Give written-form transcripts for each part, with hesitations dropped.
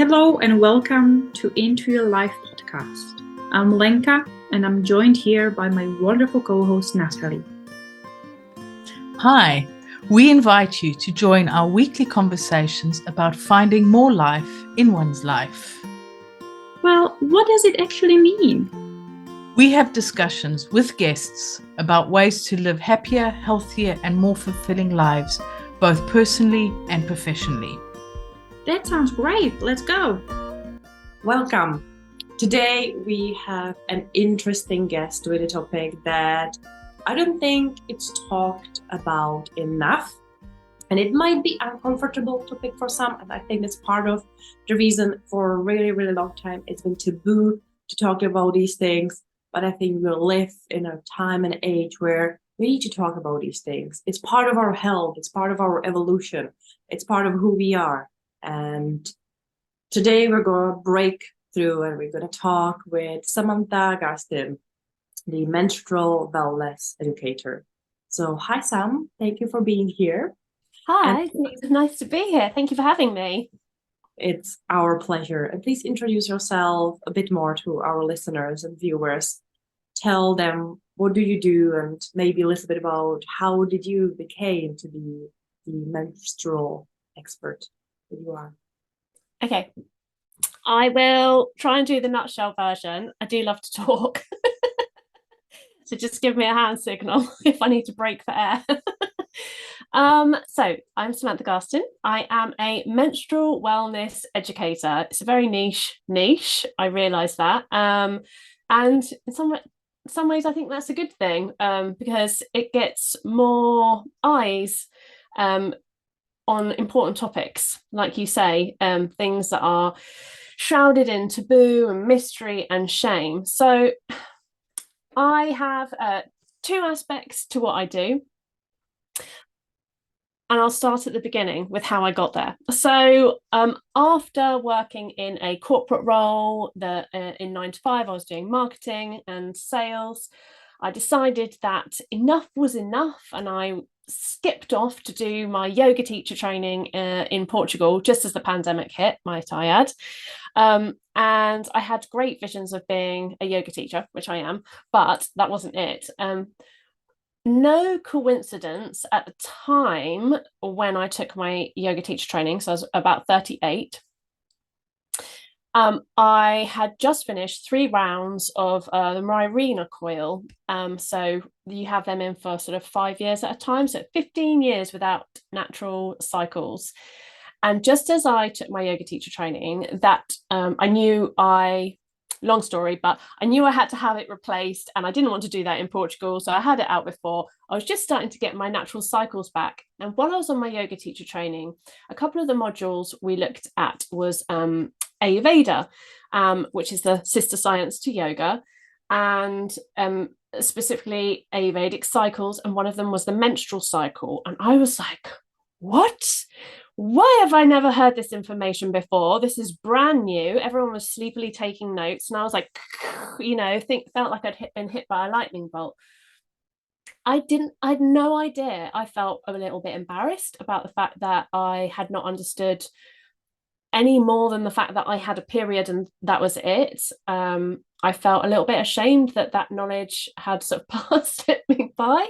Hello and welcome to Into Your Life podcast. I'm Lenka and I'm joined here by my wonderful co-host Natalie. Hi, we invite you to join our weekly conversations about finding more life in one's life. Well, what does it actually mean? We have discussions with guests about ways to live happier, healthier, and more fulfilling lives, both personally and professionally. That sounds great. Let's go. Welcome. Today we have an interesting guest with a topic that I don't think it's talked about enough. And it might be an uncomfortable topic for some. And I think that's part of the reason for a really, really long time it's been taboo to talk about these things. But I think we live in a time and age where we need to talk about these things. It's part of our health. It's part of our evolution. It's part of who we are. And today we're going to break through and we're going to talk with Samantha Garstin, the menstrual wellness educator. So hi, Sam. Thank you for being here. Hi, it's nice to be here. Thank you for having me. It's our pleasure. And please introduce yourself a bit more to our listeners and viewers. Tell them what do you do and maybe a little bit about how did you became to be the menstrual expert that you are. Okay, I will try and do the nutshell version. I do love to talk. So just give me a hand signal if I need to break for air. So I'm Samantha Garstin. I am a menstrual wellness educator. It's a very niche. I realise that. And in some ways, I think that's a good thing because it gets more eyes on important topics, like you say, things that are shrouded in taboo and mystery and shame. So I have two aspects to what I do. And I'll start at the beginning with how I got there. So after working in a corporate role in 9 to 5, I was doing marketing and sales. I decided that enough was enough and I skipped off to do my yoga teacher training in Portugal just as the pandemic hit, might I add. And I had great visions of being a yoga teacher, which I am, but that wasn't it. No coincidence at the time when I took my yoga teacher training, so I was about 38, I had just finished 3 rounds of the Myarina coil. So you have them in for sort of 5 years at a time, so 15 years without natural cycles. And just as I took my yoga teacher training, that long story, but I knew I had to have it replaced and I didn't want to do that in Portugal. So I had it out before. I was just starting to get my natural cycles back. And while I was on my yoga teacher training, a couple of the modules we looked at was Ayurveda, which is the sister science to yoga, and specifically Ayurvedic cycles. And one of them was the menstrual cycle. And I was like, what? Why have I never heard this information before? This is brand new. Everyone was sleepily taking notes. And I was like, felt like I'd been hit by a lightning bolt. I had no idea. I felt a little bit embarrassed about the fact that I had not understood any more than the fact that I had a period and that was it. I felt a little bit ashamed that knowledge had sort of passed me by,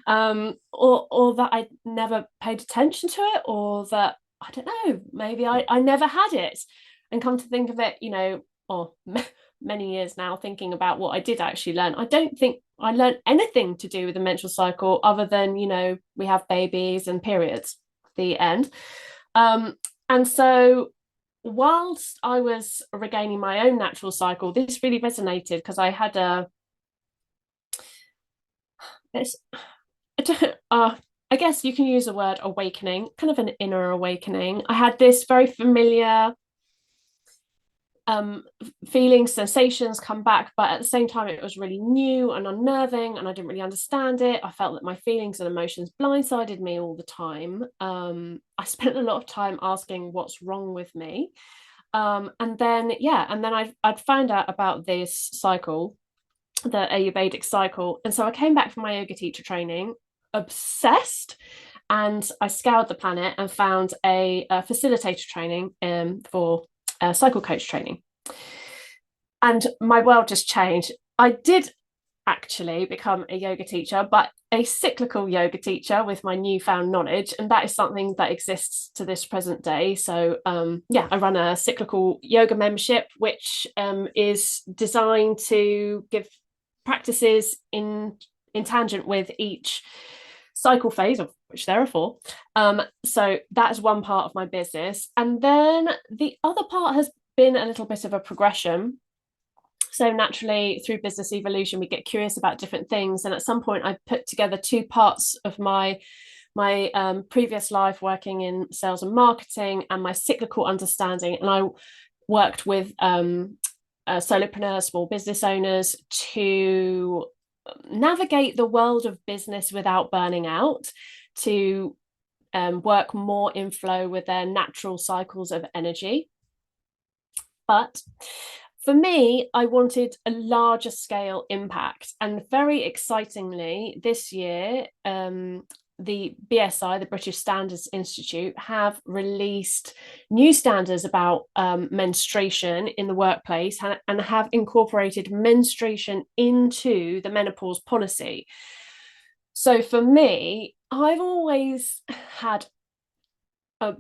or that I'd never paid attention to it, or that, I don't know, maybe I never had it. And come to think of it, many years now thinking about what I did actually learn, I don't think I learned anything to do with the menstrual cycle other than, we have babies and periods, the end. And so whilst I was regaining my own natural cycle, this really resonated because I had I guess you can use the word awakening, kind of an inner awakening. I had this very familiar feelings, sensations come back, but at the same time it was really new and unnerving and I didn't really understand it. I felt that my feelings and emotions blindsided me all the time. I spent a lot of time asking what's wrong with me, and then I'd found out about this cycle, the Ayurvedic cycle, and so I came back from my yoga teacher training obsessed, and I scoured the planet and found a facilitator training for cycle coach training. And my world just changed. I did actually become a yoga teacher, but a cyclical yoga teacher with my newfound knowledge. And that is something that exists to this present day. So I run a cyclical yoga membership, which is designed to give practices in tangent with each cycle phase, of which there are 4. So that is one part of my business. And then the other part has been a little bit of a progression. So naturally, through business evolution, we get curious about different things. And at some point, I put together 2 parts of my previous life working in sales and marketing and my cyclical understanding. And I worked with solopreneurs, small business owners, to navigate the world of business without burning out, to work more in flow with their natural cycles of energy. But for me, I wanted a larger scale impact. And very excitingly, this year, the BSI, the British Standards Institute, have released new standards about menstruation in the workplace and have incorporated menstruation into the menopause policy. So for me, I've always had a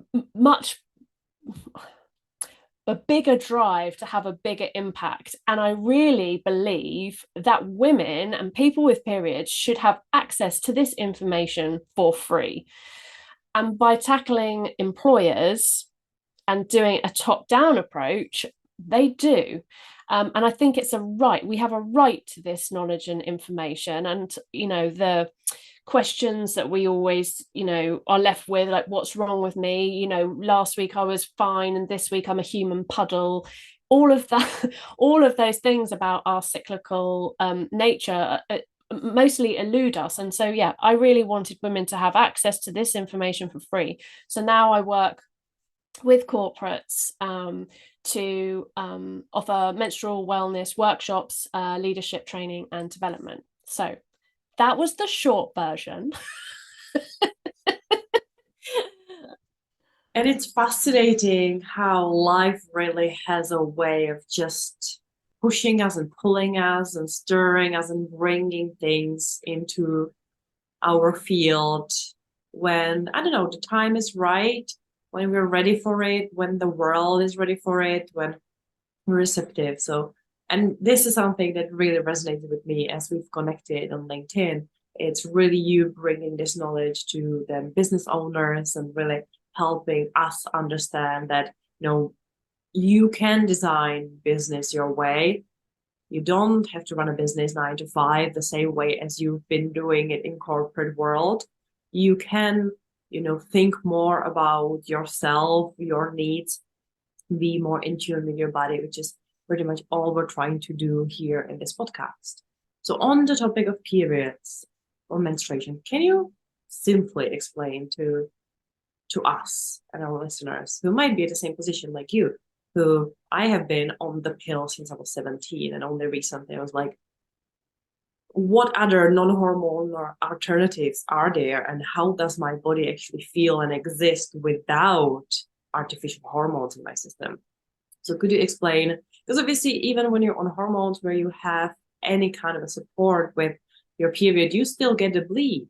bigger drive to have a bigger impact. And I really believe that women and people with periods should have access to this information for free. And by tackling employers and doing a top-down approach, they do. And I think it's a right. We have a right to this knowledge and information. And, the questions that we always, are left with, like, what's wrong with me? Last week I was fine and this week I'm a human puddle. All of that, all of those things about our cyclical nature mostly elude us. And so, I really wanted women to have access to this information for free. So now I work with corporates to offer menstrual wellness workshops, leadership training and development. So that was the short version. And it's fascinating how life really has a way of just pushing us and pulling us and stirring us and bringing things into our field when, I don't know, the time is right, when we're ready for it, when the world is ready for it, when we're receptive. So, and this is something that really resonated with me as we've connected on LinkedIn. It's really you bringing this knowledge to the business owners and really helping us understand that, you can design business your way. You don't have to run a business 9 to 5 the same way as you've been doing it in corporate world. You can, think more about yourself, your needs, be more in tune with your body, which is pretty much all we're trying to do here in this podcast. So on the topic of periods or menstruation, can you simply explain to us and our listeners who might be in the same position like you, who I have been on the pill since I was 17, and only recently I was like, what other non-hormonal alternatives are there, and how does my body actually feel and exist without artificial hormones in my system? So could you explain, because obviously even when you're on hormones where you have any kind of a support with your period, you still get a bleed,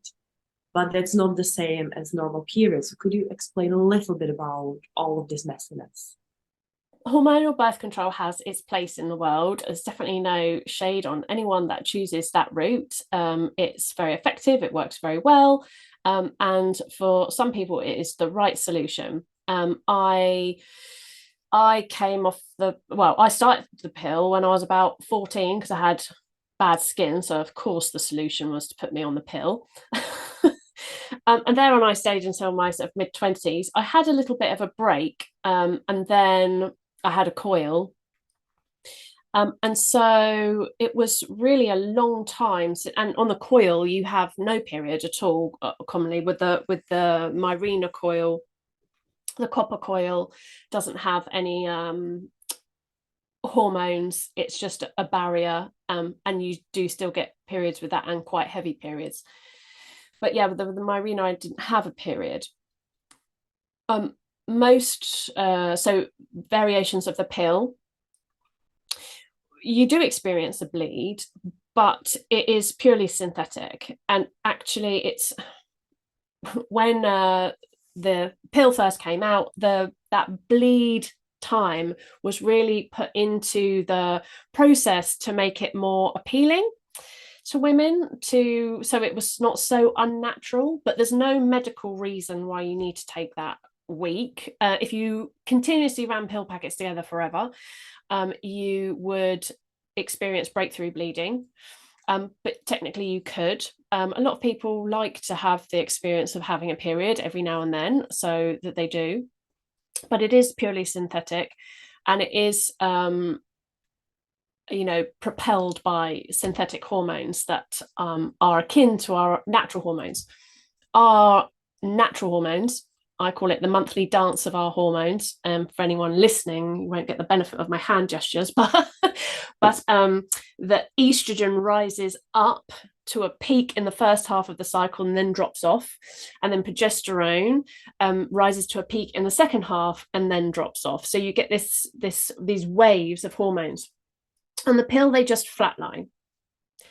but that's not the same as normal periods. So could you explain a little bit about all of this messiness? Hormonal birth control has its place in the world. There's definitely no shade on anyone that chooses that route. It's very effective. It works very well. And for some people, it is the right solution. I came off I started the pill when I was about 14 because I had bad skin. So of course the solution was to put me on the pill. And there on I stayed until my sort of mid-20s. I had a little bit of a break, and then I had a coil. And so it was really a long time. And on the coil, you have no period at all, commonly with the Mirena coil. The copper coil doesn't have any hormones. It's just a barrier, and you do still get periods with that, and quite heavy periods. But with the Mirena, I didn't have a period. most so variations of the pill, you do experience a bleed, but it is purely synthetic. And actually, it's when the pill first came out, that bleed time was really put into the process to make it more appealing to women, so it was not so unnatural. But there's no medical reason why you need to take that week. If you continuously ran pill packets together forever, you would experience breakthrough bleeding. But technically you could. A lot of people like to have the experience of having a period every now and then, so that they do. But it is purely synthetic, and it is propelled by synthetic hormones that are akin to our natural hormones. Our natural hormones, I call it the monthly dance of our hormones. For anyone listening, you won't get the benefit of my hand gestures, but the estrogen rises up to a peak in the first half of the cycle and then drops off, and then progesterone rises to a peak in the second half and then drops off. So you get these waves of hormones. And the pill, they just flatline.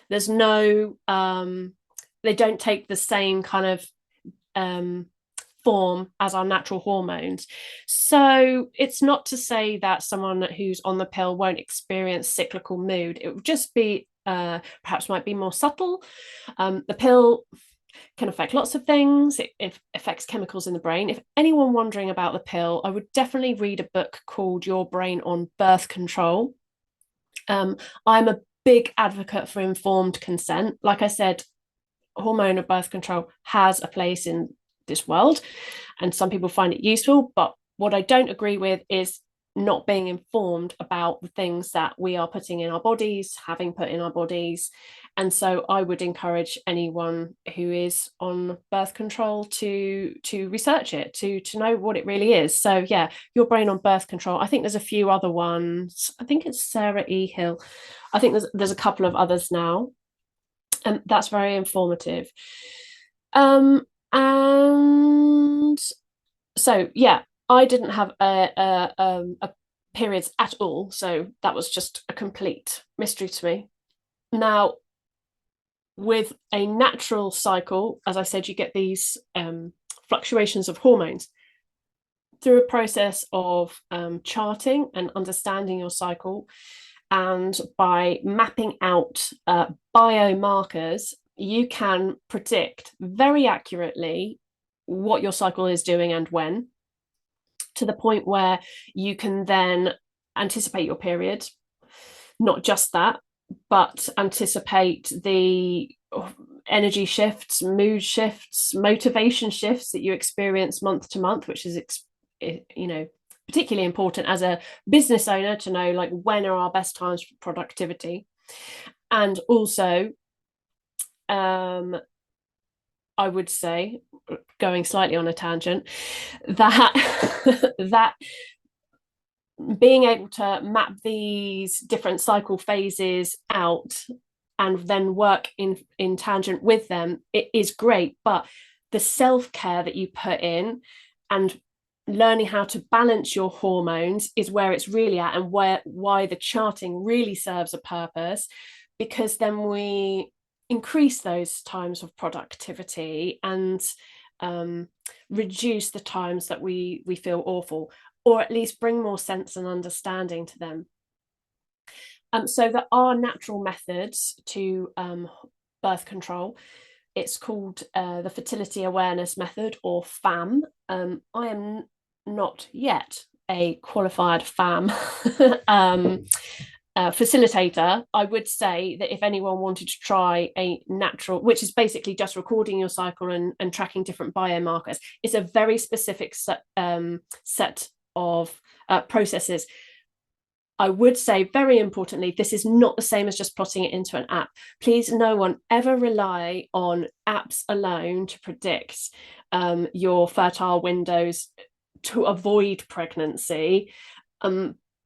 There's no they don't take the same kind of form as our natural hormones. So it's not to say that someone who's on the pill won't experience cyclical mood. It would just be perhaps might be more subtle. The pill can affect lots of things. It affects chemicals in the brain. If anyone wondering about the pill, I would definitely read a book called Your Brain on Birth Control. I'm a big advocate for informed consent. Like I said, hormonal birth control has a place in this world, and some people find it useful. But what I don't agree with is not being informed about the things that we are putting in our bodies, having put in our bodies. And so I would encourage anyone who is on birth control to research it, to know what it really is. So yeah, Your Brain on Birth Control. I think there's a few other ones. I think it's Sarah E. Hill. I think there's a couple of others now. And that's very informative. And so yeah, I didn't have a periods at all, so that was just a complete mystery to me. Now, with a natural cycle, as I said, you get these fluctuations of hormones through a process of charting and understanding your cycle, and by mapping out biomarkers, you can predict very accurately what your cycle is doing and when, to the point where you can then anticipate your period. Not just that, but anticipate the energy shifts, mood shifts, motivation shifts that you experience month to month, which is particularly important as a business owner to know, like, when are our best times for productivity. And also I would say, going slightly on a tangent, that being able to map these different cycle phases out and then work in tangent with them, it is great. But the self-care that you put in and learning how to balance your hormones is where it's really at, and why the charting really serves a purpose, because then we increase those times of productivity and reduce the times that we feel awful, or at least bring more sense and understanding to them. So there are natural methods to birth control. It's called the Fertility Awareness Method, or FAM. I am not yet a qualified FAM facilitator. I would say that if anyone wanted to try a natural, which is basically just recording your cycle and tracking different biomarkers, it's a very specific set of processes. I would say, very importantly, this is not the same as just plotting it into an app. Please, no one ever rely on apps alone to predict your fertile windows to avoid pregnancy.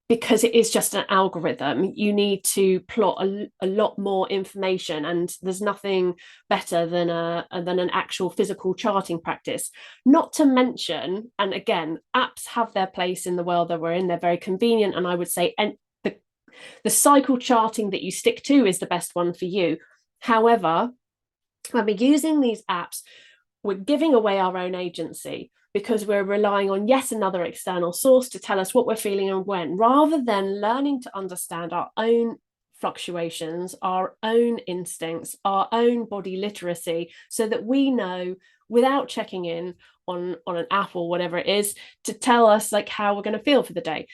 because it is just an algorithm, you need to plot a lot more information, and there's nothing better than an actual physical charting practice. Not to mention, and again, apps have their place in the world that we're in. They're very convenient, and I would say the cycle charting that you stick to is the best one for you. However, when we're using these apps, we're giving away our own agency, because we're relying on yet another external source to tell us what we're feeling and when, rather than learning to understand our own fluctuations, our own instincts, our own body literacy, so that we know, without checking in on an app or whatever it is, to tell us like how we're going to feel for the day.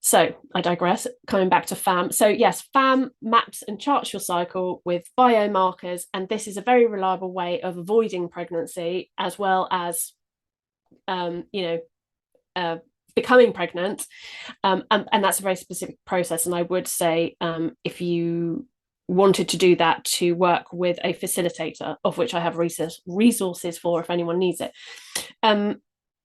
So I digress, coming back to FAM. So yes, FAM maps and charts your cycle with biomarkers, and this is a very reliable way of avoiding pregnancy, as well as becoming pregnant, and that's a very specific process. And I would say, if you wanted to do that, to work with a facilitator, of which I have resources for if anyone needs it.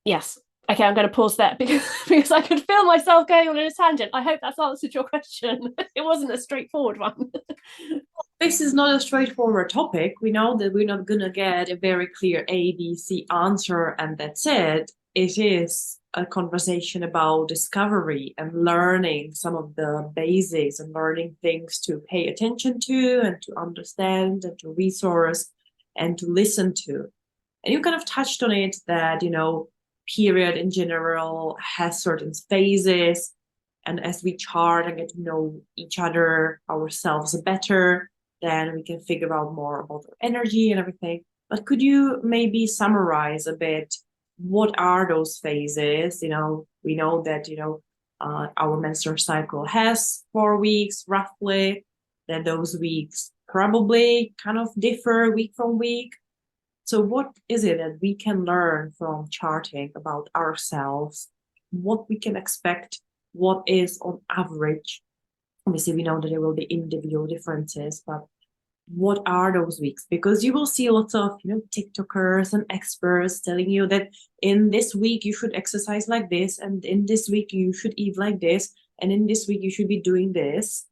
Yes. Okay, I'm going to pause there because I could feel myself going on a tangent. I hope that's answered your question. It wasn't a straightforward one. This is not a straightforward topic. We know that we're not going to get a very clear A, B, C answer, and that's it. It is a conversation about discovery and learning some of the basics, and learning things to pay attention to and to understand and to resource and to listen to. And you kind of touched on it that, period in general has certain phases, and as we chart and get to know each other, ourselves better, then we can figure out more about our energy and everything. But could you maybe summarize a bit, what are those phases? We know that our menstrual cycle has 4 weeks roughly, then those weeks probably kind of differ week from week. So what is it that we can learn from charting about ourselves, what we can expect, what is on average? Obviously, we know that there will be individual differences, but what are those weeks? Because you will see lots of TikTokers and experts telling you that in this week you should exercise like this, and in this week you should eat like this, and in this week you should be doing this,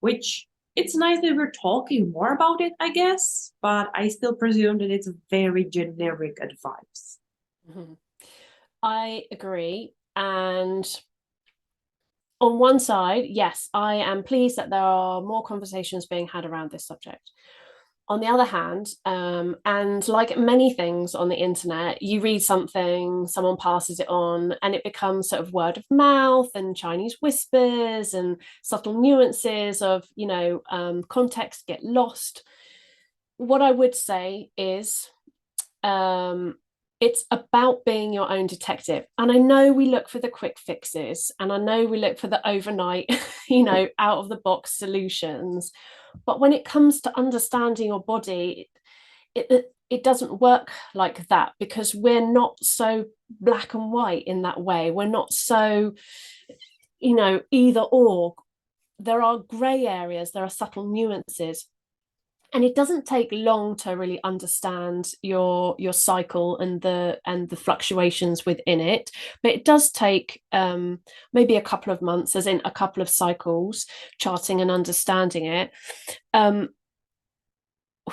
which it's nice that we're talking more about it, I guess, but I still presume that it's very generic advice. Mm-hmm. I agree. And on one side, yes, I am pleased that there are more conversations being had around this subject. On the other hand, and like many things on the internet, you read something, someone passes it on, and it becomes sort of word of mouth and Chinese whispers, and subtle nuances of, context get lost. What I would say is, it's about being your own detective. And I know we look for the quick fixes, and I know we look for the overnight, out of the box solutions. But when it comes to understanding your body, it doesn't work like that, because we're not so black and white in that way. We're not so, either or. There are grey areas, there are subtle nuances. And it doesn't take long to really understand your cycle and the fluctuations within it, but it does take maybe a couple of months, as in a couple of cycles, charting and understanding it.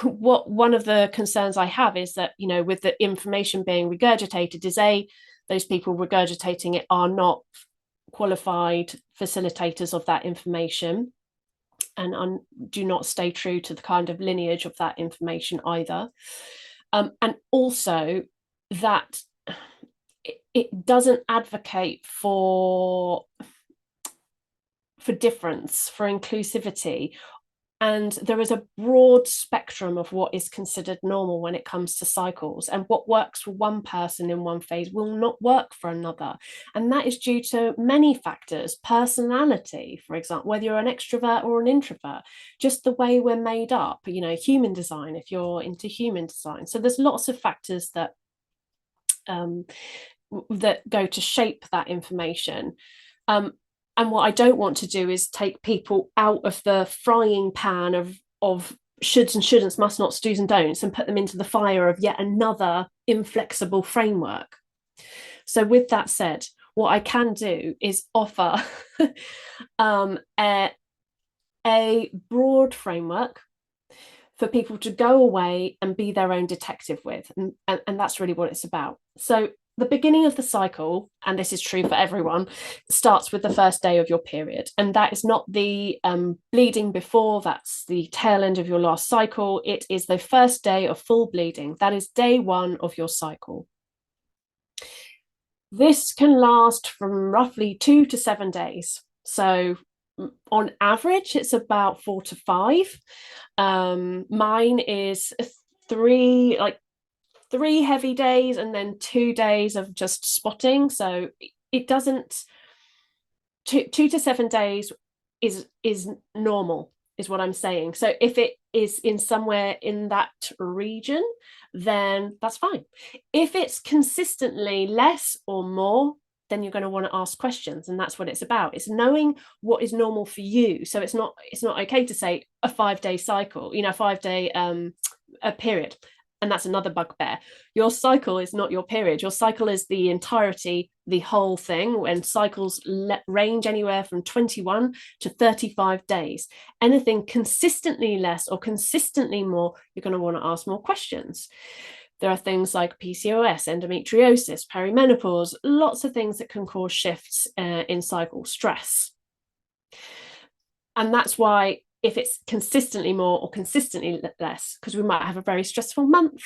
One of the concerns I have is that, with the information being regurgitated, is those people regurgitating it are not qualified facilitators of that information, and do not stay true to the kind of lineage of that information either. And also that it doesn't advocate for difference, for inclusivity. And there is a broad spectrum of what is considered normal when it comes to cycles, and what works for one person in one phase will not work for another. And that is due to many factors: personality, for example, whether you're an extrovert or an introvert, just the way we're made up, human design, if you're into human design. So there's lots of factors that go to shape that information. And what I don't want to do is take people out of the frying pan of shoulds and shouldn'ts, must nots, do's and don'ts, and put them into the fire of yet another inflexible framework. So with that said, what I can do is offer a broad framework for people to go away and be their own detective with. And that's really what it's about. So the beginning of the cycle, and this is true for everyone, starts with the first day of your period. And that is not the bleeding before, that's the tail end of your last cycle. It is the first day of full bleeding. That is day 1 of your cycle. This can last from roughly 2 to 7 days. So on average, it's about 4 to 5. Mine is 3 heavy days and then 2 days of just spotting. So it doesn't, 2 to 7 days is normal, is what I'm saying. So if it is in somewhere in that region, then that's fine. If it's consistently less or more, then you're going to want to ask questions, and that's what it's about. It's knowing what is normal for you. So it's not okay to say a 5-day cycle, 5-day a period. And that's another bugbear. Your cycle is not your period. Your cycle is the entirety, the whole thing, when cycles range anywhere from 21 to 35 days. Anything consistently less or consistently more, you're going to want to ask more questions. There are things like PCOS, endometriosis, perimenopause, lots of things that can cause shifts in cycle stress. And that's why if it's consistently more or consistently less, because we might have a very stressful month,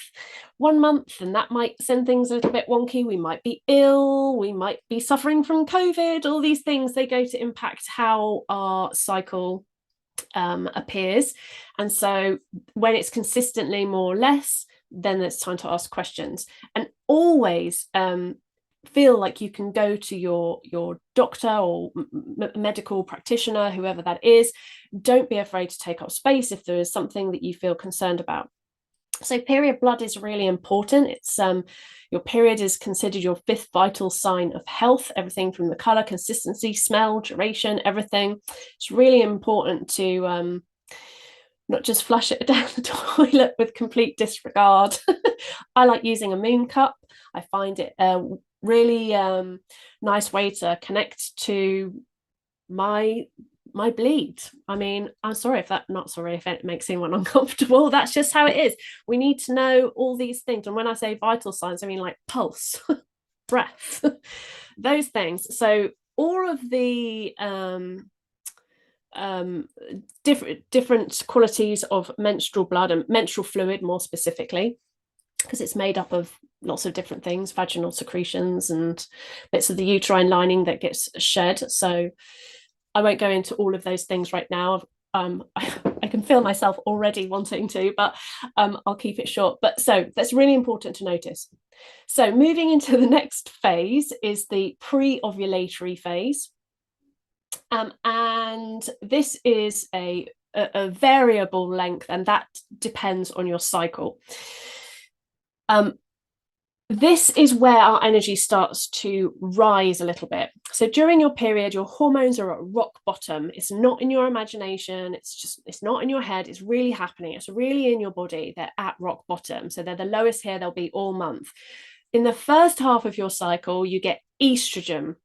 1 month, and that might send things a little bit wonky. We might be ill, we might be suffering from COVID, all these things, they go to impact how our cycle appears. And so when it's consistently more or less, then it's time to ask questions. And always feel like you can go to your doctor or medical practitioner, whoever that is. Don't be afraid to take up space if there is something that you feel concerned about. So period blood is really important. It's your period is considered your 5th vital sign of health, everything from the color, consistency, smell, duration, everything. It's really important to not just flush it down the toilet with complete disregard. I like using a moon cup. I find it really nice way to connect to my bleed. I mean, I'm sorry if it makes anyone uncomfortable. That's just how it is. We need to know all these things. And when I say vital signs, I mean like pulse, breath, those things. So all of the different qualities of menstrual blood and menstrual fluid more specifically, because it's made up of lots of different things, vaginal secretions and bits of the uterine lining that gets shed. So I won't go into all of those things right now. I can feel myself already wanting to, but I'll keep it short. But so that's really important to notice. So moving into the next phase is the pre-ovulatory phase. And this is a variable length, and that depends on your cycle. This is where our energy starts to rise a little bit. So during your period, your hormones are at rock bottom. It's not in your imagination. It's not in your head. It's really happening. It's really in your body. They're at rock bottom. So they're the lowest here. They'll be all month. In the first half of your cycle, you get estrogen.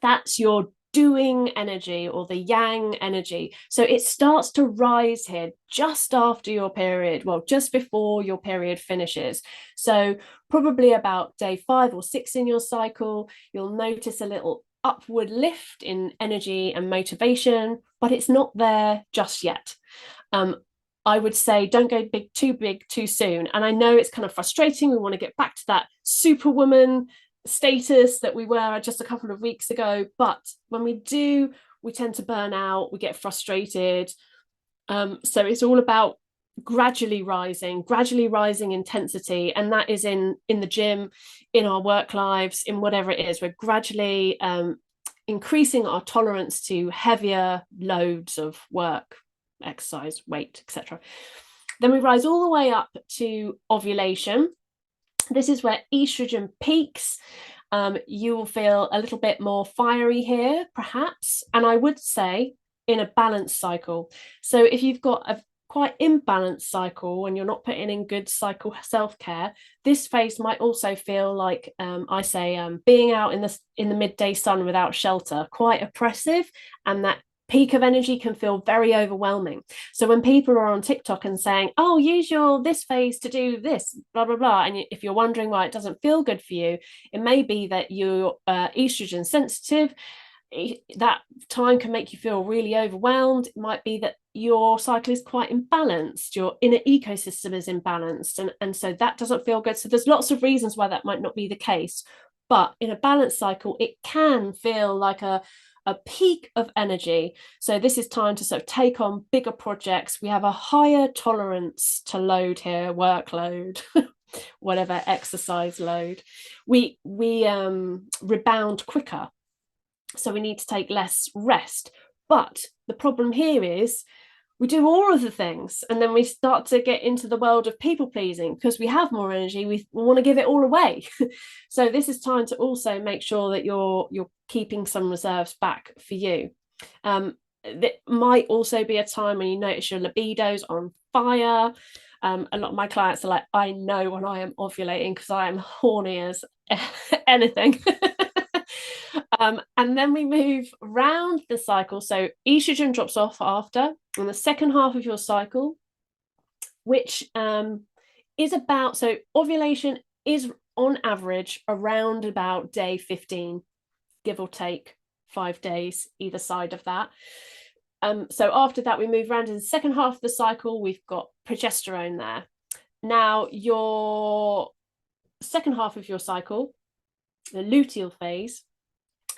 That's your doing energy, or the yang energy. So it starts to rise here just after your period, well, just before your period finishes. So probably about day 5 or 6 in your cycle, you'll notice a little upward lift in energy and motivation, but it's not there just yet. I would say don't go big too soon. And I know it's kind of frustrating. We want to get back to that superwoman status that we were just a couple of weeks ago, but when we do, we tend to burn out, we get frustrated. So it's all about gradually rising intensity, and that is in the gym, in our work lives, in whatever it is. We're gradually increasing our tolerance to heavier loads of work, exercise, weight, etc. Then we rise all the way up to ovulation. This is where estrogen peaks. You will feel a little bit more fiery here, perhaps. And I would say in a balanced cycle. So if you've got quite imbalanced cycle and you're not putting in good cycle self-care, this phase might also feel like I say being out in the midday sun without shelter, quite oppressive, and that peak of energy can feel very overwhelming. So when people are on TikTok and saying, oh, use your this phase to do this, blah blah blah, and if you're wondering why it doesn't feel good for you, it may be that you're estrogen sensitive. That time can make you feel really overwhelmed. It might be that your cycle is quite imbalanced, your inner ecosystem is imbalanced, and so that doesn't feel good. So there's lots of reasons why that might not be the case, but in a balanced cycle it can feel like a peak of energy. So this is time to sort of take on bigger projects. We have a higher tolerance to load here, workload, whatever, exercise load. We rebound quicker. So we need to take less rest. But the problem here is we do all of the things and then we start to get into the world of people pleasing because we have more energy. We want to give it all away. So this is time to also make sure that you're keeping some reserves back for you. That might also be a time when you notice your libido's on fire. A lot of my clients are like, I know when I am ovulating because I am horny as anything. And then we move round the cycle. So estrogen drops off after, in the second half of your cycle, which is about, so ovulation is on average around about day 15, give or take 5 days either side of that. So after that, we move around in the second half of the cycle, we've got progesterone there. Now, your second half of your cycle, the luteal phase,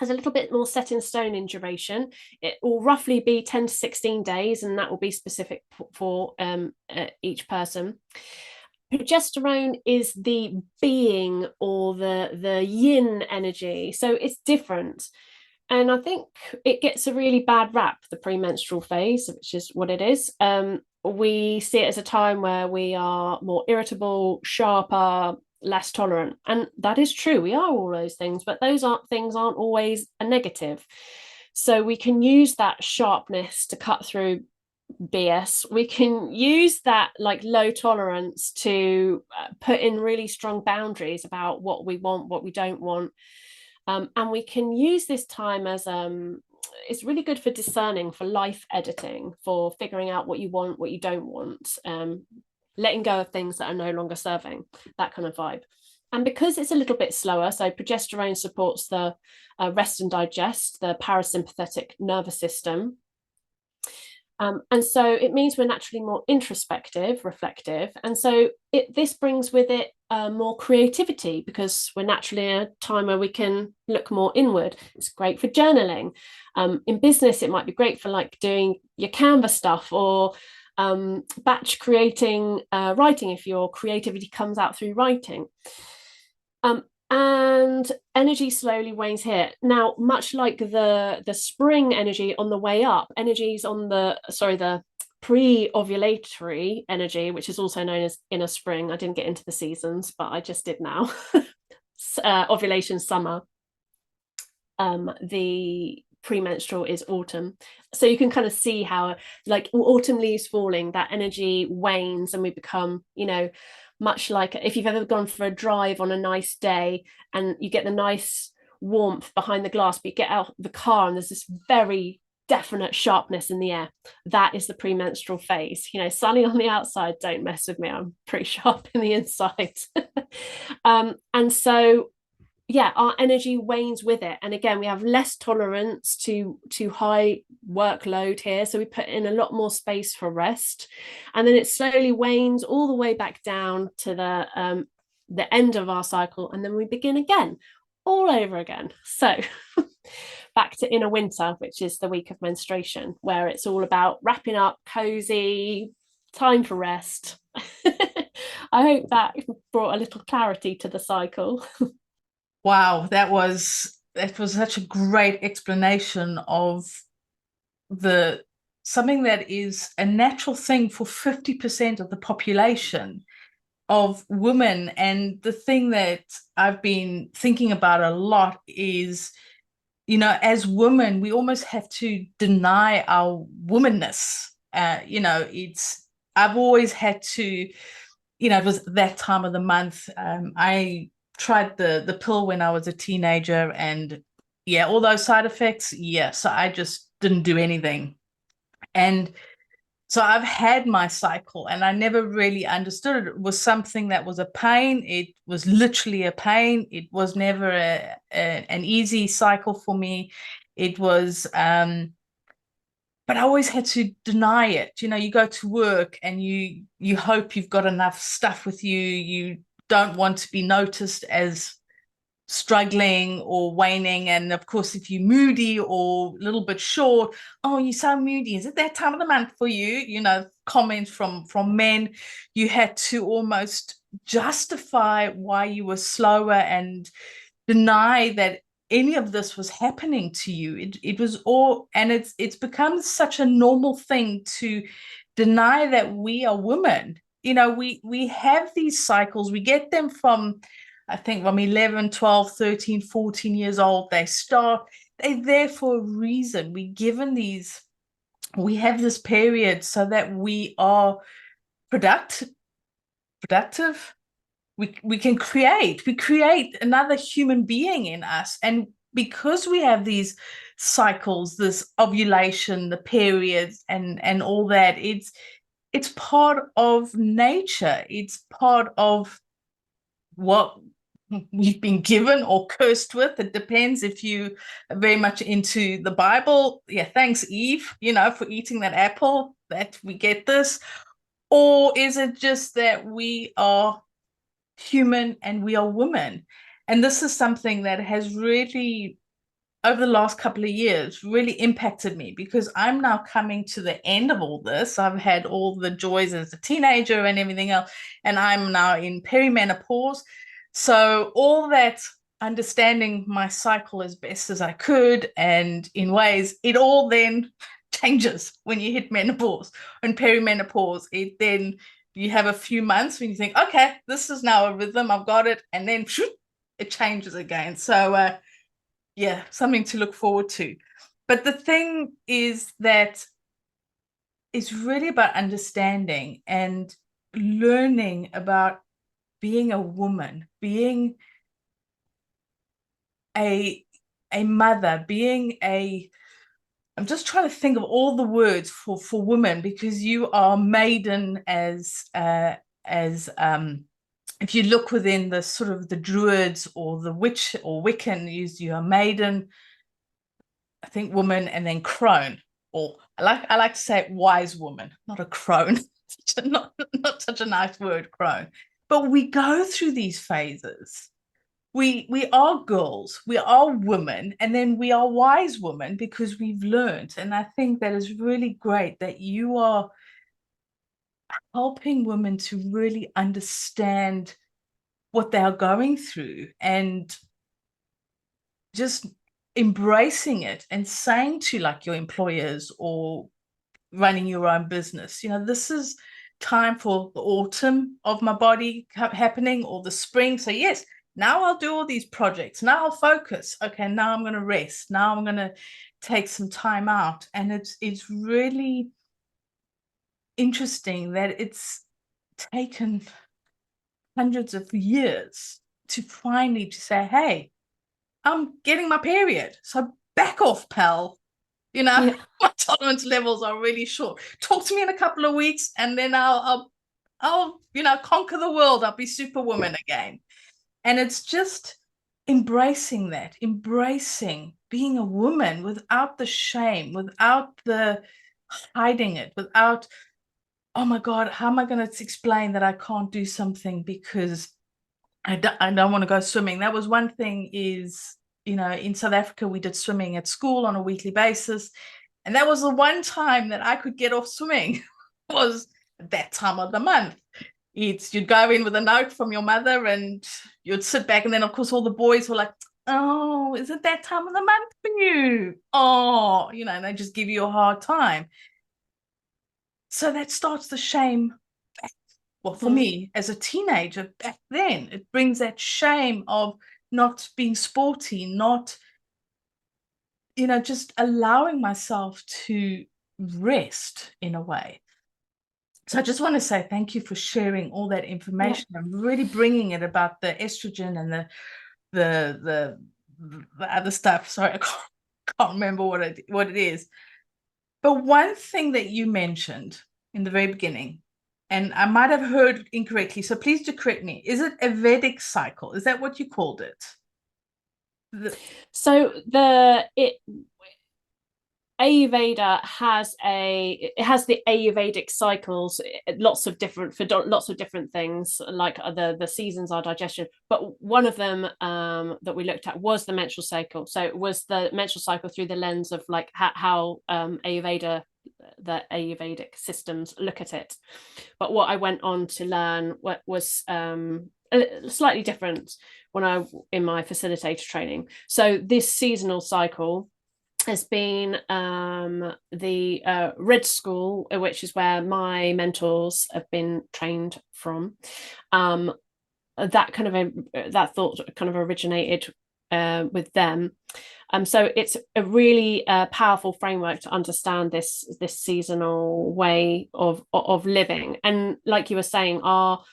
is a little bit more set in stone in duration. It will roughly be 10 to 16 days, and that will be specific for each person. Progesterone is the being or the yin energy, so it's different. And I think it gets a really bad rap, the premenstrual phase, which is what it is. We see it as a time where we are more irritable, sharper, less tolerant, and that is true. We are all those things, but those things aren't always a negative. So we can use that sharpness to cut through BS. We can use that like low tolerance to put in really strong boundaries about what we want, what we don't want, and we can use this time as it's really good for discerning, for life editing, for figuring out what you want, what you don't want, letting go of things that are no longer serving, that kind of vibe. And because it's a little bit slower, so progesterone supports the rest and digest, the parasympathetic nervous system. And so it means we're naturally more introspective, reflective. And so this brings with it more creativity, because we're naturally in a time where we can look more inward. It's great for journaling. In business, it might be great for like doing your Canva stuff, or batch creating writing if your creativity comes out through writing. And energy slowly wanes here. Now, much like the spring energy on the way up, energies on the pre-ovulatory energy, which is also known as inner spring. I didn't get into the seasons, but I just did now. Ovulation, summer. The premenstrual is autumn. So you can kind of see how, like autumn leaves falling, that energy wanes and we become, much like if you've ever gone for a drive on a nice day and you get the nice warmth behind the glass, but you get out of the car and there's this very definite sharpness in the air. That is the premenstrual phase. Sunny on the outside, don't mess with me. I'm pretty sharp in the inside. And so our energy wanes with it. And again, we have less tolerance to high workload here. So we put in a lot more space for rest. And then it slowly wanes all the way back down to the end of our cycle. And then we begin again, all over again. So back to inner winter, which is the week of menstruation, where it's all about wrapping up, cozy, time for rest. I hope that brought a little clarity to the cycle. Wow, that was such a great explanation of something that is a natural thing for 50% of the population of women. And the thing that I've been thinking about a lot is, as women, we almost have to deny our womanness. It's I've always had to, it was that time of the month. I tried the pill when I was a teenager, and yeah, all those side effects. Yeah, so I just didn't do anything. And so I've had my cycle, and I never really understood it. It was something that was a pain. It was literally a pain. It was never an easy cycle for me. It was, but I always had to deny it. You go to work and you hope you've got enough stuff with you. You don't want to be noticed as struggling or waning. And of course, if you're moody or a little bit short, oh, you so moody, is it that time of the month for you? Comments from men. You had to almost justify why you were slower and deny that any of this was happening to you. It was all, and it's become such a normal thing to deny that we are women. We have these cycles. We get them from, I think, from 11, 12, 13, 14 years old. They're there for a reason. We have this period so that we are productive. We can create another human being in us. And because we have these cycles, this ovulation, the periods, and all that, it's part of nature. It's part of what we've been given or cursed with. It depends if you are very much into the Bible. Yeah, thanks, Eve, for eating that apple, that we get this. Or is it just that we are human and we are women? And this is something that has really, over the last couple of years, really impacted me, because I'm now coming to the end of all this. I've had all the joys as a teenager and everything else, and I'm now in perimenopause. So all that, understanding my cycle as best as I could, and in ways, it all then changes when you hit menopause and perimenopause. It then, you have a few months when you think, okay, this is now a rhythm, I've got it, and then it changes again. So yeah, something to look forward to. But the thing is that it's really about understanding and learning about being a woman, being a mother, I'm just trying to think of all the words for women, because you are maiden as if you look within the sort of the Druids or the witch or Wiccan, you are maiden, I think, woman, and then crone, or I like to say wise woman, not a crone. not such a nice word, crone. But we go through these phases. We are girls, we are women, and then we are wise women because we've learned. And I think that is really great that you are helping women to really understand what they are going through, and just embracing it and saying to, like, your employers or running your own business, this is time for the autumn of my body happening, or the spring. So yes, now I'll do all these projects. Now I'll focus. Okay, now I'm going to rest. Now I'm going to take some time out. And it's really interesting that it's taken hundreds of years to finally to say, hey, I'm getting my period. So back off, pal. Yeah. My tolerance levels are really short. Talk to me in a couple of weeks, and then I'll conquer the world. I'll be superwoman again. And it's just embracing that, embracing being a woman without the shame, without the hiding it, without, oh my God, how am I going to explain that I can't do something because I don't want to go swimming? That was one thing is, in South Africa, we did swimming at school on a weekly basis. And that was the one time that I could get off swimming, was that time of the month. You'd go in with a note from your mother and you'd sit back. And then, of course, all the boys were like, oh, is it that time of the month for you? Oh, and they just give you a hard time. So that starts the shame. Well, for me, as a teenager back then, it brings that shame of not being sporty, not, just allowing myself to rest in a way. So I just want to say thank you for sharing all that information and really bringing it about the estrogen and the other stuff. Sorry, I can't remember what it is. But one thing that you mentioned in the very beginning, and I might have heard incorrectly, so please do correct me. Is it a Vedic cycle? Is that what you called it? So Ayurveda has the Ayurvedic cycles, lots of different things, like the seasons are digestion. But one of them that we looked at was the menstrual cycle. So it was the menstrual cycle through the lens of like how Ayurveda, the Ayurvedic systems look at it. But what I went on to learn was slightly different when I in my facilitator training. So this seasonal cycle has been the Red School, which is where my mentors have been trained from. That thought kind of originated with them. So it's a really powerful framework to understand this seasonal way of living. And like you were saying, our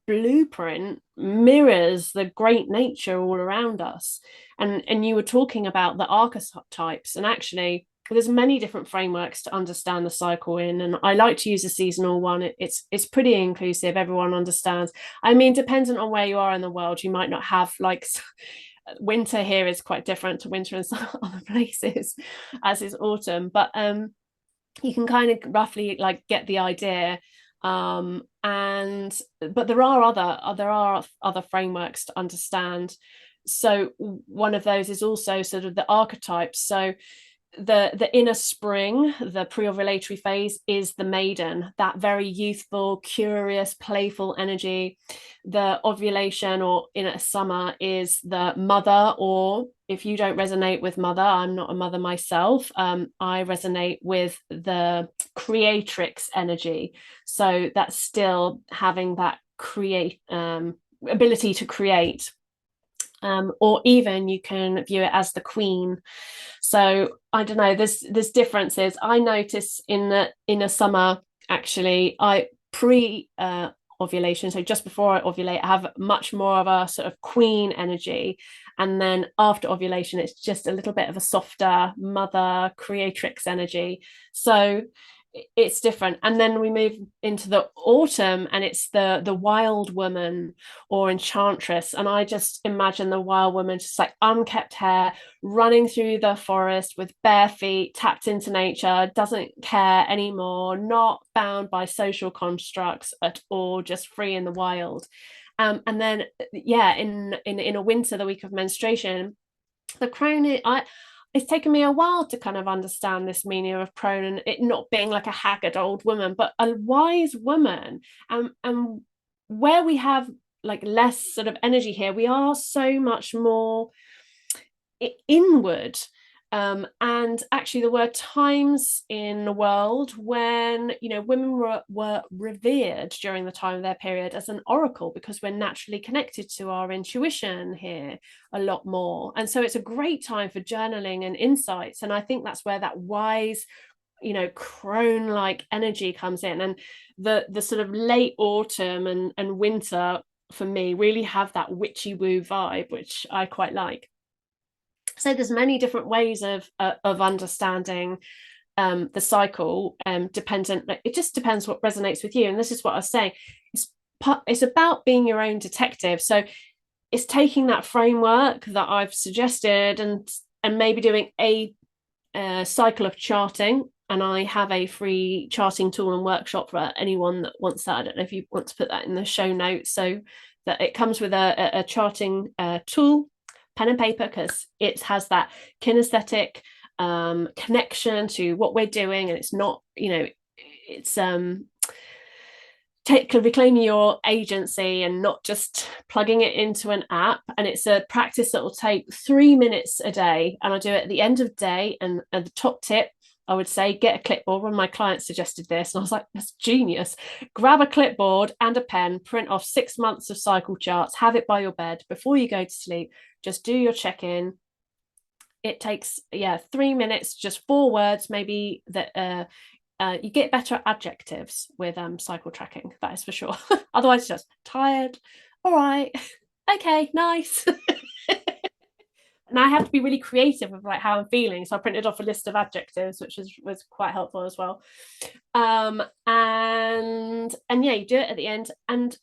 blueprint mirrors the great nature all around us. And you were talking about the archetypes, and actually there's many different frameworks to understand the cycle in, and I like to use a seasonal one. It's pretty inclusive, everyone understands. I mean, dependent on where you are in the world, you might not have like winter here is quite different to winter in some other places, as is autumn, but you can kind of roughly like get the idea. But there are other frameworks to understand. So one of those is also sort of the archetypes. So the inner spring, the pre-ovulatory phase, is the maiden, that very youthful, curious, playful energy. The ovulation or inner summer is the mother, or if you don't resonate with mother, I'm not a mother myself, I resonate with the creatrix energy. So that's still having that ability to create. Or even you can view it as the queen. So I don't know, there's differences. I notice in a summer, actually, I ovulation, so just before I ovulate, I have much more of a sort of queen energy, and then after ovulation it's just a little bit of a softer mother creatrix energy. So it's different. And then we move into the autumn, and it's the wild woman or enchantress, and I just imagine the wild woman just like unkept hair, running through the forest with bare feet, tapped into nature, doesn't care anymore, not bound by social constructs at all, just free in the wild. And then in a winter, the week of menstruation, the crone, it's taken me a while to kind of understand this meaning of crone, and it not being like a haggard old woman, but a wise woman. And where we have like less sort of energy here, we are so much more inward. And actually there were times in the world when, you know, women were revered during the time of their period as an oracle, because we're naturally connected to our intuition here a lot more. And so it's a great time for journaling and insights. And I think that's where that wise, you know, crone like energy comes in. And the sort of late autumn and winter for me really have that witchy woo vibe, which I quite like. So there's many different ways of understanding the cycle, dependent. It just depends what resonates with you. And this is what I was saying. It's about being your own detective. So it's taking that framework that I've suggested and maybe doing a cycle of charting. And I have a free charting tool and workshop for anyone that wants that. I don't know if you want to put that in the show notes, so that it comes with a charting tool, pen and paper, because it has that kinesthetic connection to what we're doing, and it's not, you know, it's reclaiming your agency and not just plugging it into an app. And it's a practice that will take 3 minutes a day, and I do it at the end of the day. And the top tip, I would say, get a clipboard. One of my clients suggested this, and I was like, that's genius. Grab a clipboard and a pen, print off 6 months of cycle charts, have it by your bed before you go to sleep. Just do your check-in. It takes 3 minutes, just 4 words maybe, that you get better at adjectives with cycle tracking, that is for sure. Otherwise it's just tired, all right, okay, nice. And I have to be really creative with like how I'm feeling. So I printed off a list of adjectives, which was quite helpful as well. And yeah, you do it at the end. And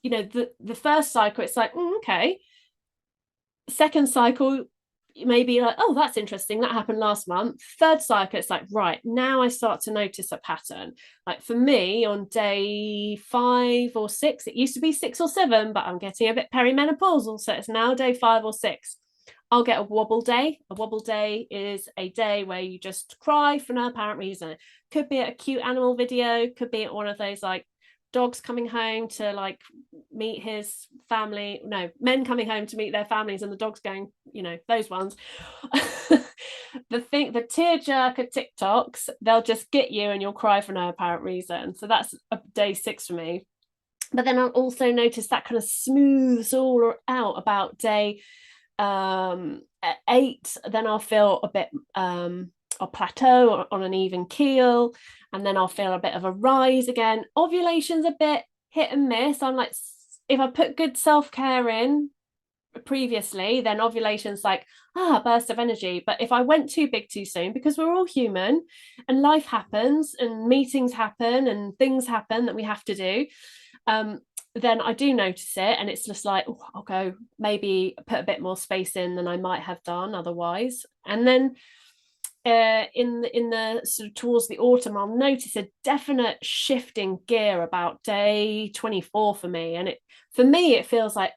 you know, the first cycle, it's like, okay. Second cycle, maybe like, oh, that's interesting, that happened last month. Third cycle, it's like, right, now I start to notice a pattern. Like for me, on day 5 or 6, it used to be 6 or 7, but I'm getting a bit perimenopausal, so it's now day 5 or 6. I'll get a wobble day. A wobble day is a day where you just cry for no apparent reason. Could be a cute animal video, could be one of those like dogs coming home to like meet his family, no, men coming home to meet their families and the dog's going, you know, those ones. The tearjerker TikToks, they'll just get you and you'll cry for no apparent reason. So that's a day 6 for me. But then I'll also notice that kind of smooths all out about day 8. Then I'll feel a bit I'll plateau on an even keel, and then I'll feel a bit of a rise again. Ovulation's a bit hit and miss. I'm like, if I put good self-care in previously, then ovulation's like burst of energy. But if I went too big too soon, because we're all human and life happens and meetings happen and things happen that we have to do, then I do notice it, and it's just like, I'll go maybe put a bit more space in than I might have done otherwise. And then in the sort of towards the autumn, I'll notice a definite shifting gear about day 24 for me. And for me it feels like,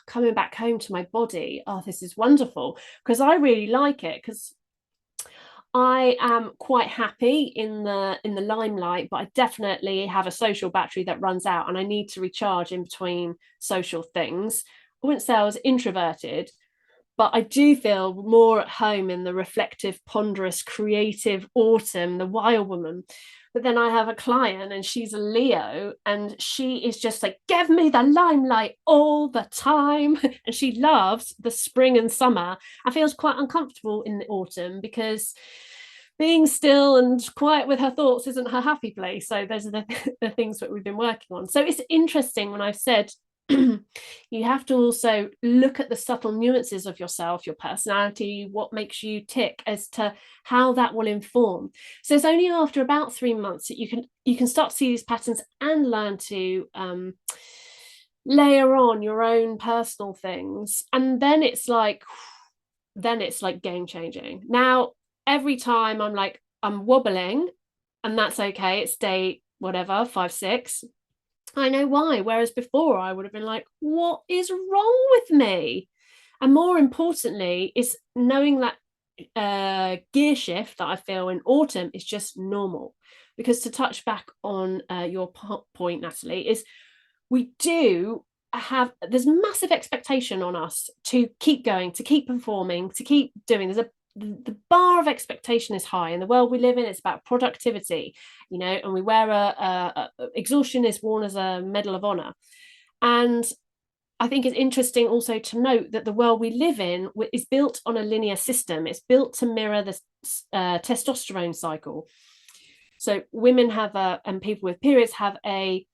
coming back home to my body. This is wonderful, because I really like it, because I am quite happy in the limelight, but I definitely have a social battery that runs out, and I need to recharge in between social things. I wouldn't say I was introverted, but I do feel more at home in the reflective, ponderous, creative autumn, the wild woman. But then I have a client and she's a Leo, and she is just like, give me the limelight all the time. And she loves the spring and summer. I feels quite uncomfortable in the autumn, because being still and quiet with her thoughts isn't her happy place. So those are the things that we've been working on. So it's interesting when I've said, you have to also look at the subtle nuances of yourself, your personality, what makes you tick, as to how that will inform. So it's only after about 3 months that you can start to see these patterns and learn to layer on your own personal things. And then it's like game changing. Now every time I'm wobbling, and that's okay, it's day whatever, 5, 6, I know why. Whereas before I would have been like, what is wrong with me? And more importantly is knowing that gear shift that I feel in autumn is just normal. Because to touch back on your point, Natalie, is there's massive expectation on us to keep going, to keep performing, to keep doing. The bar of expectation is high in the world we live in. It's about productivity, you know, and we wear exhaustion is worn as a medal of honor. And I think it's interesting also to note that the world we live in is built on a linear system. It's built to mirror the testosterone cycle. So women and people with periods have a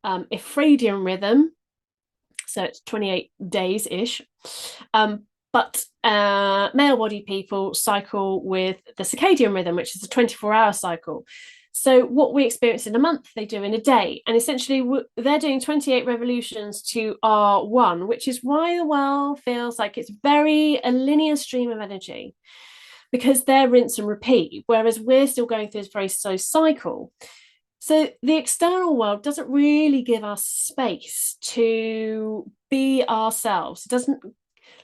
Ifradian rhythm. So it's 28 days ish. But male body people cycle with the circadian rhythm, which is a 24-hour cycle. So what we experience in a month, they do in a day. And essentially, they're doing 28 revolutions to R1, which is why the world feels like it's a linear stream of energy, because they're rinse and repeat, whereas we're still going through this very slow cycle. So the external world doesn't really give us space to be ourselves. It doesn't.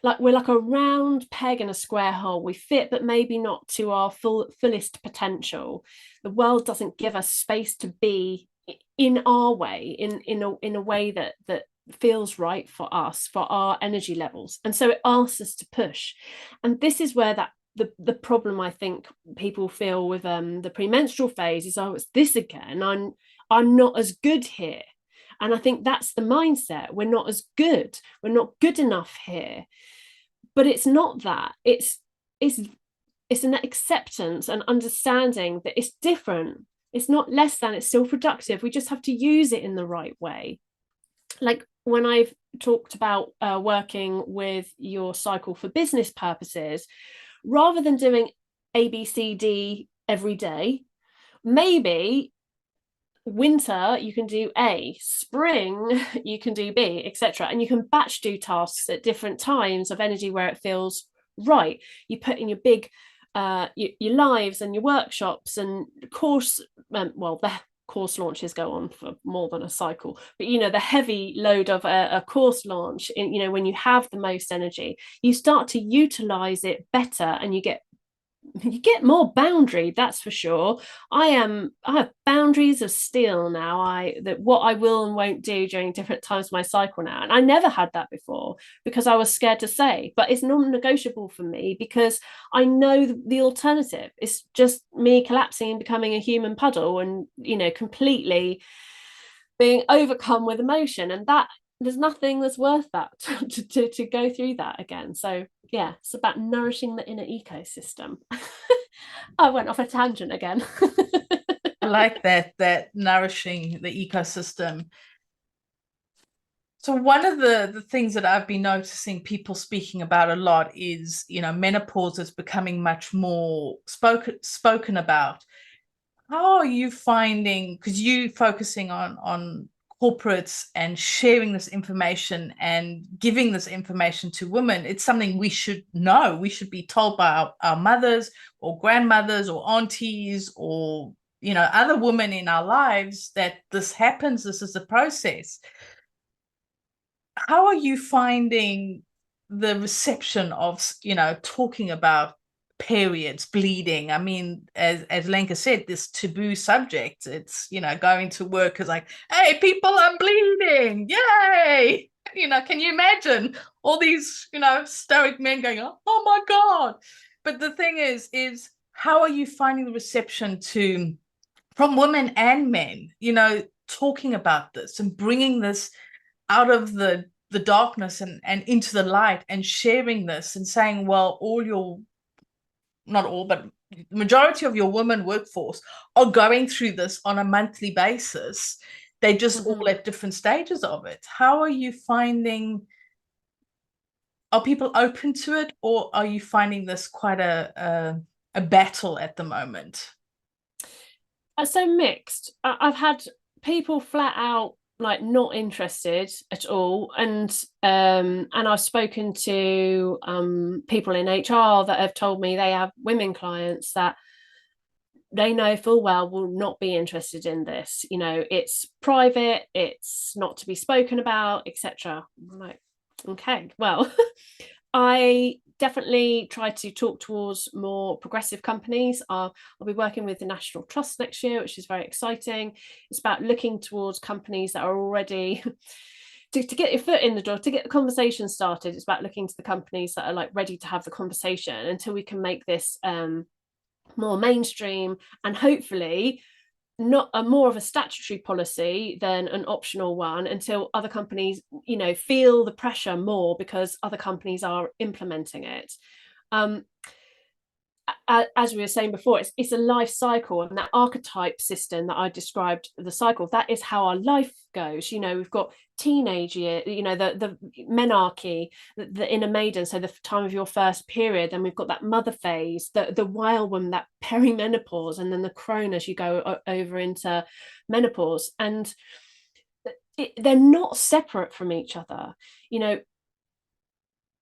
Like we're like a round peg in a square hole. We fit, but maybe not to our fullest potential. The world doesn't give us space to be in our way, in a way that feels right for us, for our energy levels. And so it asks us to push. And this is where the problem I think people feel with the premenstrual phase is, it's this again. I'm not as good here. And I think that's the mindset. We're not as good. We're not good enough here. But it's not that. It's an acceptance and understanding that it's different. It's not less than, it's still productive. We just have to use it in the right way. Like when I've talked about working with your cycle for business purposes, rather than doing A, B, C, D every day, maybe winter you can do A, spring you can do B, etc. And you can batch do tasks at different times of energy where it feels right. You put in your big your lives and your workshops and course, well, the course launches go on for more than a cycle, but the heavy load of a course launch, when you have the most energy, you start to utilize it better, and you get more boundary, that's for sure. I have boundaries of steel now. That what I will and won't do during different times of my cycle now, and I never had that before because I was scared to say, but it's non-negotiable for me because I know the alternative is just me collapsing and becoming a human puddle, and completely being overcome with emotion, and that there's nothing that's worth that to go through that again. So yeah, it's about nourishing the inner ecosystem. I went off a tangent again. I like that nourishing the ecosystem. So one of the things that I've been noticing people speaking about a lot is, menopause is becoming much more spoken about. How are you finding, because you focusing on corporates and sharing this information and giving this information to women, it's something we should know. We should be told by our mothers or grandmothers or aunties or, other women in our lives that this happens, this is a process. How are you finding the reception of, talking about periods, bleeding? I mean, as Lenka said, this taboo subject, it's, going to work is like, hey, people, I'm bleeding, yay! Can you imagine all these, stoic men going, oh my God. But the thing is how are you finding the reception from women and men, talking about this and bringing this out of the darkness and into the light, and sharing this and saying, well, not all, but the majority of your women workforce are going through this on a monthly basis. They just all at different stages of it. How are you finding, are people open to it, or are you finding this quite a battle at the moment? So mixed. I've had people flat out like not interested at all, and I've spoken to people in HR that have told me they have women clients that they know full well will not be interested in this. It's private, it's not to be spoken about, etc. I'm like, okay, well, I definitely try to talk towards more progressive companies. I'll be working with the National Trust next year, which is very exciting. It's about looking towards companies that are already to get your foot in the door, to get the conversation started. It's about looking to the companies that are like ready to have the conversation until we can make this more mainstream, and hopefully not more of a statutory policy than an optional one, until other companies feel the pressure more because other companies are implementing it. As we were saying before, it's a life cycle, and that archetype system that I described, the cycle, that is how our life goes. We've got teenage year, the menarche, the inner maiden, so the time of your first period, and we've got that mother phase, the wild woman, that perimenopause, and then the crone as you go over into menopause, and they're not separate from each other.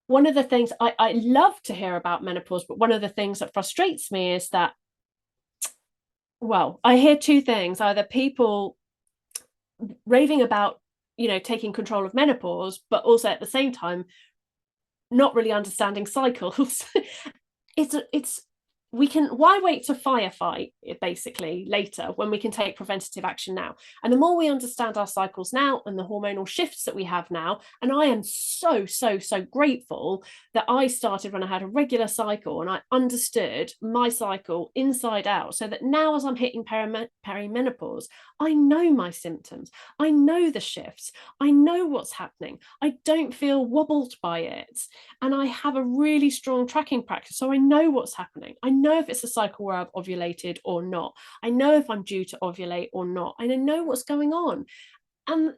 One of the things I love to hear about menopause, but one of the things that frustrates me is that, well, I hear two things: either people raving about, taking control of menopause, but also at the same time not really understanding cycles. Why wait to firefight it basically later when we can take preventative action now? And the more we understand our cycles now and the hormonal shifts that we have now, and I am so grateful that I started when I had a regular cycle and I understood my cycle inside out, so that now as I'm hitting perimenopause, I know my symptoms, I know the shifts, I know what's happening, I don't feel wobbled by it, and I have a really strong tracking practice, so I know what's happening, I know if it's a cycle where I've ovulated or not. I know if I'm due to ovulate or not. And I know what's going on. And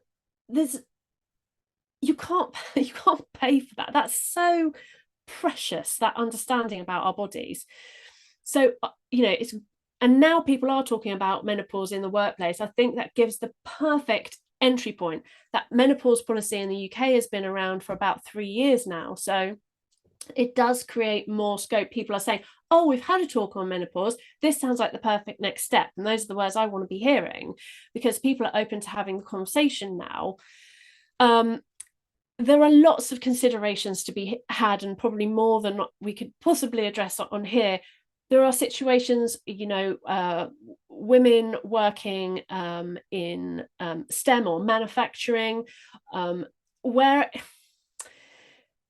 you can't pay for that. That's so precious, that understanding about our bodies. So and now people are talking about menopause in the workplace. I think that gives the perfect entry point. That menopause policy in the UK has been around for about 3 years now, so it does create more scope. People are saying, oh, we've had a talk on menopause, this sounds like the perfect next step, and those are the words I want to be hearing, because people are open to having the conversation now. There are lots of considerations to be had, and probably more than we could possibly address on here. There are situations, women working in STEM or manufacturing, where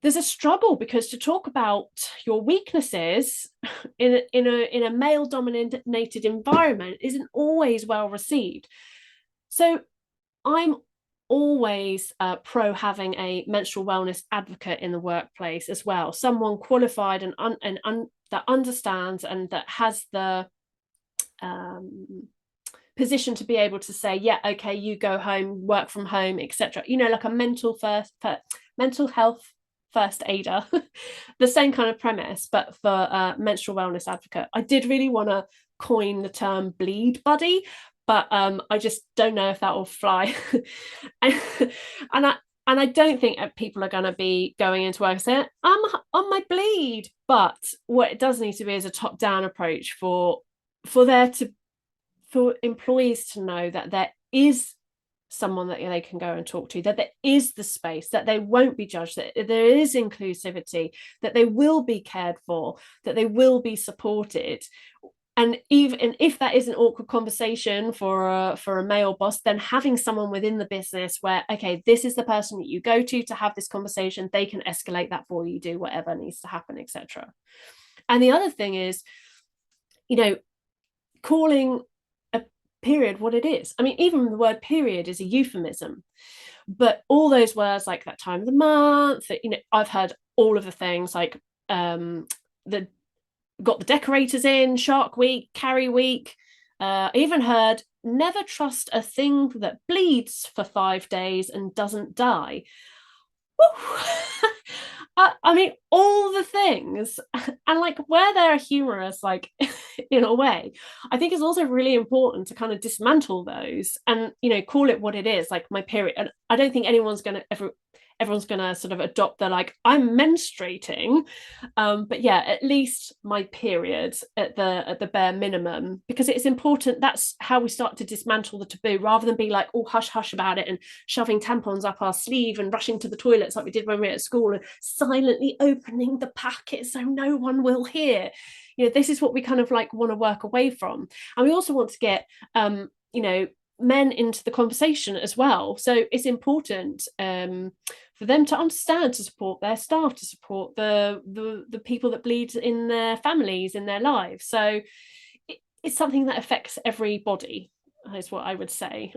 there's a struggle, because to talk about your weaknesses in a male-dominated environment isn't always well received. So I'm always pro having a menstrual wellness advocate in the workplace as well, someone qualified and that understands and that has the position to be able to say, yeah, okay, you go home, work from home, etc. Like a mental health first aider, the same kind of premise, but for menstrual wellness advocate. I did really want to coin the term bleed buddy, but I just don't know if that will fly. and I don't think people are going to be going into work saying, I'm on my bleed. But what it does need to be is a top-down approach for employees to know that there is someone that they can go and talk to, that there is the space, that they won't be judged, that there is inclusivity, that they will be cared for, that they will be supported. And even if that is an awkward conversation for a male boss, then having someone within the business where, okay, this is the person that you go to have this conversation, they can escalate that for you, do whatever needs to happen, etc. And the other thing is, calling a period what it is. I mean, even the word period is a euphemism, but all those words like that time of the month, I've heard all of the things like the got the decorators in, Shark Week, Carry Week. I even heard never trust a thing that bleeds for 5 days and doesn't die. I mean, all the things, and like where they're humorous, like in a way, I think it's also really important to kind of dismantle those and call it what it is, like my period. And I don't think everyone's going to sort of adopt the like, I'm menstruating, but yeah, at least my period at the bare minimum, because it's important. That's how we start to dismantle the taboo, rather than be like all hush hush about it and shoving tampons up our sleeve and rushing to the toilets like we did when we were at school and silently opening the packet so no one will hear. This is what we kind of like want to work away from. And we also want to get men into the conversation as well. So it's important for them to understand, to support their staff, to support the people that bleed in their families, in their lives. So it's something that affects everybody, is what I would say.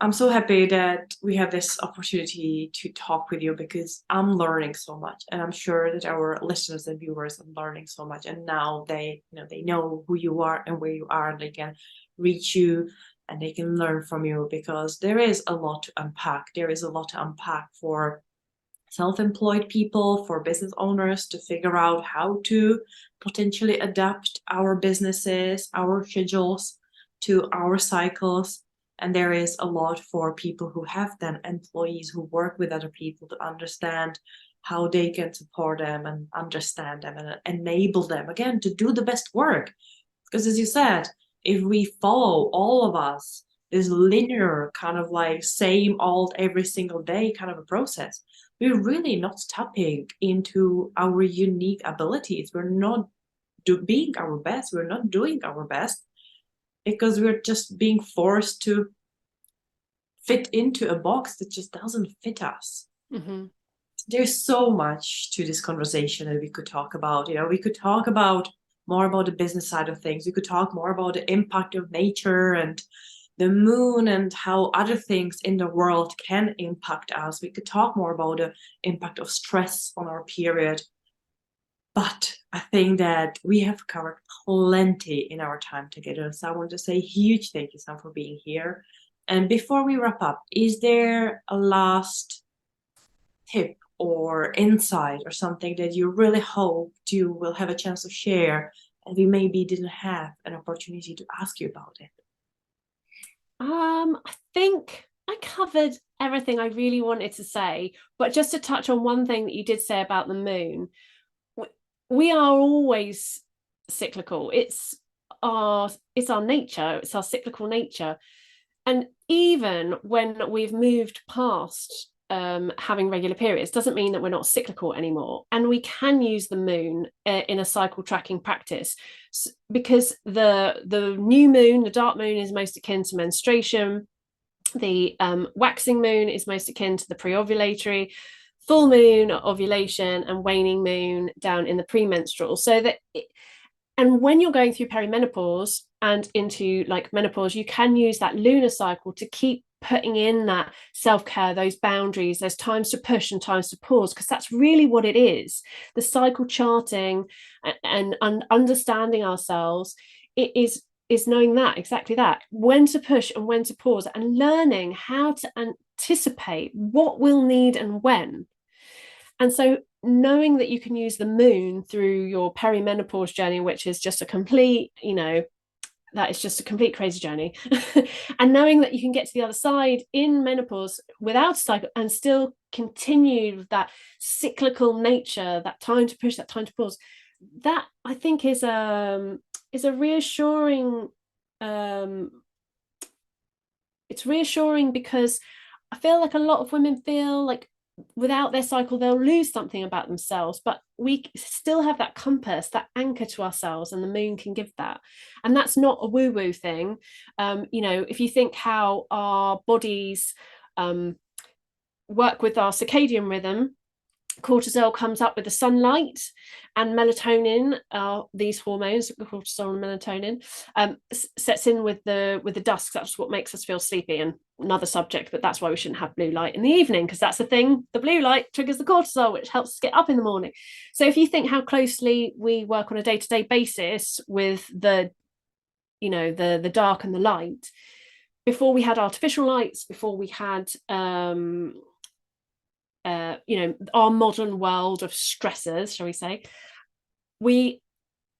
I'm so happy that we have this opportunity to talk with you, because I'm learning so much, and I'm sure that our listeners and viewers are learning so much. And now they know who you are and where you are, and they can reach you and they can learn from you, because there is a lot to unpack. There is a lot to unpack for self-employed people, for business owners, to figure out how to potentially adapt our businesses, our schedules to our cycles. And there is a lot for people who have then employees who work with other people, to understand how they can support them and understand them and enable them, again, to do the best work. Because as you said, if we follow, all of us, this linear kind of like same old every single day kind of a process, we're really not tapping into our unique abilities. We're not being our best. We're not doing our best, because we're just being forced to fit into a box that just doesn't fit us. Mm-hmm. There's so much to this conversation that we could talk about. We could talk about more about the business side of things. We could talk more about the impact of nature and the moon and how other things in the world can impact us. We could talk more about the impact of stress on our period. But I think that we have covered plenty in our time together. So I want to say a huge thank you, Sam, for being here. And before we wrap up, is there a last tip or insight or something that you really hoped you will have a chance to share and we maybe didn't have an opportunity to ask you about it? I think I covered everything I really wanted to say, but just to touch on one thing that you did say about the moon, we are always cyclical. It's our nature, it's our cyclical nature. And even when we've moved past having regular periods, doesn't mean that we're not cyclical anymore. And we can use the moon in a cycle tracking practice, because the new moon, the dark moon, is most akin to menstruation. The waxing moon is most akin to the pre-ovulatory, full moon ovulation, and waning moon down in the premenstrual. And when you're going through perimenopause and into like menopause, you can use that lunar cycle to keep putting in that self-care, those boundaries, there's times to push and times to pause, because that's really what it is. The cycle charting and understanding ourselves, it is knowing that, exactly that, when to push and when to pause, and learning how to anticipate what we'll need and when. And so knowing that you can use the moon through your perimenopause journey, which is just a complete, that is just a complete crazy journey. And knowing that you can get to the other side in menopause without a cycle and still continue that cyclical nature, that time to push, that time to pause, that I think is a reassuring, it's reassuring, because I feel like a lot of women feel like without their cycle they'll lose something about themselves, but we still have that compass, that anchor to ourselves, and the moon can give that. And that's not a woo-woo thing. If you think how our bodies work with our circadian rhythm, cortisol comes up with the sunlight, and melatonin, these hormones, cortisol and melatonin, sets in with the dusk. That's what makes us feel sleepy, and another subject, but that's why we shouldn't have blue light in the evening, because that's the thing, the blue light triggers the cortisol, which helps us get up in the morning. So if you think how closely we work on a day-to-day basis with the dark and the light, before we had artificial lights, before we had our modern world of stressors, shall we say, we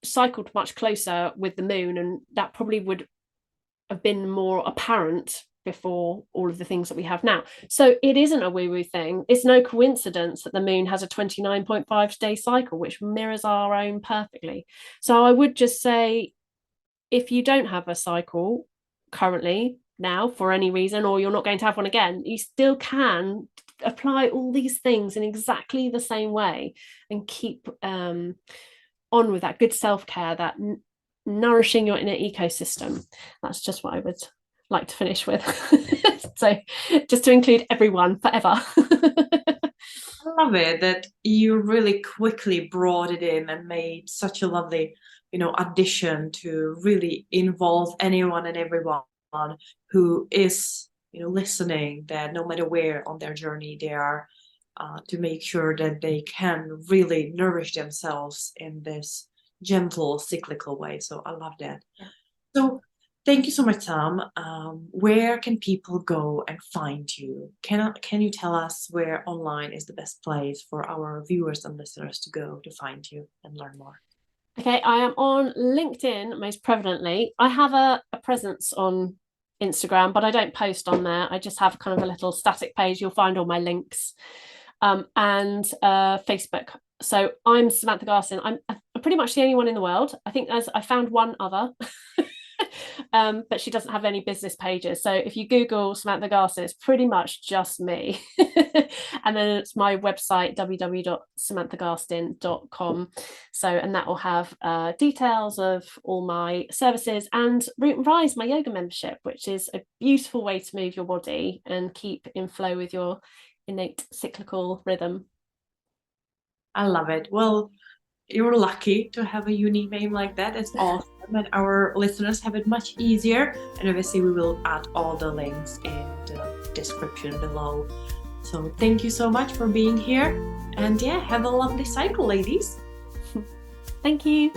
cycled much closer with the moon, and that probably would have been more apparent before all of the things that we have now. So it isn't a woo-woo thing. It's no coincidence that the moon has a 29.5 day cycle, which mirrors our own perfectly. So I would just say, if you don't have a cycle currently now for any reason, or you're not going to have one again, you still can apply all these things in exactly the same way and keep on with that good self-care, that nourishing your inner ecosystem. That's just what I would like to finish with. So just to include everyone forever. I love it that you really quickly brought it in and made such a lovely addition to really involve anyone and everyone who is listening, that no matter where on their journey they are, to make sure that they can really nourish themselves in this gentle cyclical way. So I love that. Yeah. So thank you so much, Sam. Where can people go and find you? Can you tell us where online is the best place for our viewers and listeners to go to find you and learn more? Okay, I am on LinkedIn most prevalently. I have a presence on Instagram, but I don't post on there. I just have kind of a little static page. You'll find all my links, and Facebook. So I'm Samantha Garstin. I'm pretty much the only one in the world. I think I found one other, but she doesn't have any business pages. So if you Google Samantha Garstin, it's pretty much just me. And then it's my website, www.samanthagarstin.com. So, and that will have details of all my services and Root and Rise, my yoga membership, which is a beautiful way to move your body and keep in flow with your innate cyclical rhythm. I love it. Well, you're lucky to have a unique name like that. It's awesome. And our listeners have it much easier. And obviously we will add all the links in the description below. So thank you so much for being here. And yeah, have a lovely cycle, ladies. Thank you.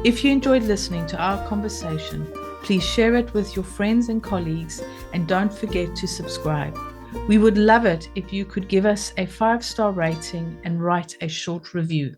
If you enjoyed listening to our conversation, please share it with your friends and colleagues, and don't forget to subscribe. We would love it if you could give us a 5-star rating and write a short review.